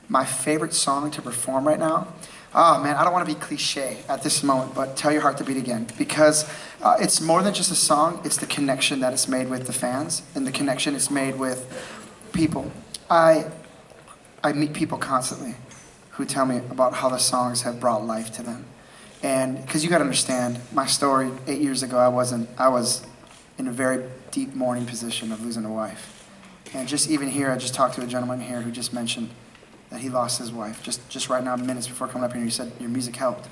my favorite song to perform right now, oh man, I don't want to be cliche at this moment, but tell your heart to beat again. Because it's more than just a song, it's the connection that it's made with the fans, and the connection it's made with people. I meet people constantly who tell me about how the songs have brought life to them. And because you got to understand, my story 8 years ago, I was in a very deep mourning position of losing a wife. And just even here, I just talked to a gentleman here who just mentioned that he lost his wife just right now, minutes before coming up here. He said, your music helped.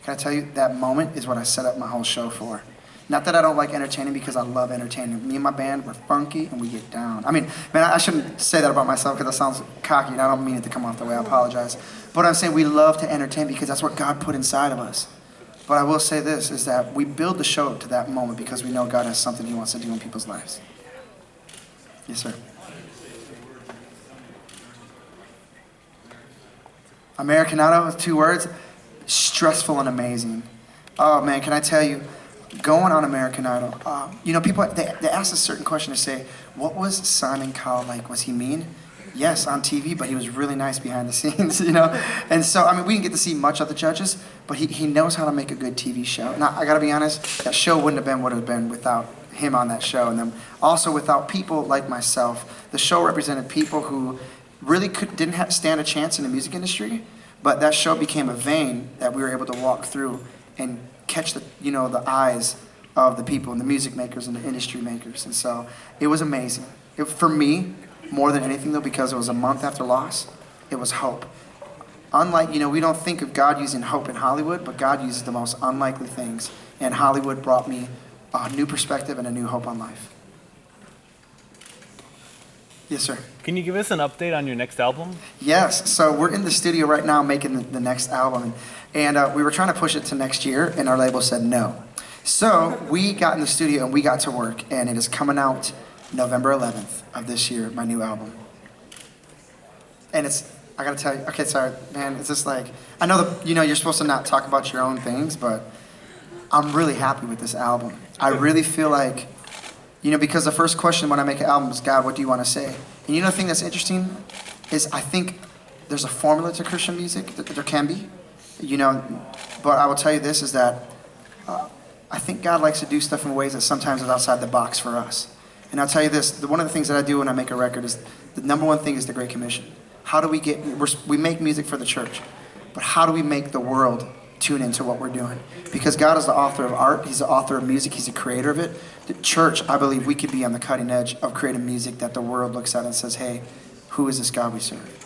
Can I tell you, that moment is what I set up my whole show for. Not that I don't like entertaining, because I love entertaining. Me and my band, we're funky and we get down. I mean, man, I shouldn't say that about myself because that sounds cocky and I don't mean it to come off that way. I apologize. But I'm saying we love to entertain because that's what God put inside of us. But I will say this, is that we build the show up to that moment because we know God has something he wants to do in people's lives. Yes, sir. Americanado with 2 words, stressful and amazing. Oh man, can I tell you, going on American Idol, people, they ask a certain question to say, what was Simon Cowell like? Was he mean? Yes, on TV, but he was really nice behind the scenes, And so, I mean, we didn't get to see much of the judges, but he knows how to make a good TV show. Now, I gotta be honest, that show wouldn't have been what it would have been without him on that show. And then also without people like myself. The show represented people who really didn't stand a chance in the music industry, but that show became a vein that we were able to walk through and catch the eyes of the people and the music makers and the industry makers. And so it was amazing. For me, more than anything though, because it was a month after loss, it was hope. Unlike, we don't think of God using hope in Hollywood, but God uses the most unlikely things. And Hollywood brought me a new perspective and a new hope on life. Yes, sir. Can you give us an update on your next album? Yes. So we're in the studio right now making the next album. And we were trying to push it to next year, and our label said no. So we got in the studio and we got to work, and it is coming out November 11th of this year, my new album. And I gotta tell you, okay, sorry, man, it's just like, I know that, you're supposed to not talk about your own things, but I'm really happy with this album. I really feel like, because the first question when I make an album is, God, what do you want to say? And the thing that's interesting is I think there's a formula to Christian music, there can be, but I will tell you this, is that I think God likes to do stuff in ways that sometimes is outside the box for us. And I'll tell you this, one of the things that I do when I make a record is, the number one thing is the Great Commission. How do we make music for the church, but how do we make the world tune into what we're doing? Because God is the author of art, he's the author of music, he's the creator of it. The church, I believe we could be on the cutting edge of creating music that the world looks at and says, hey, who is this God we serve?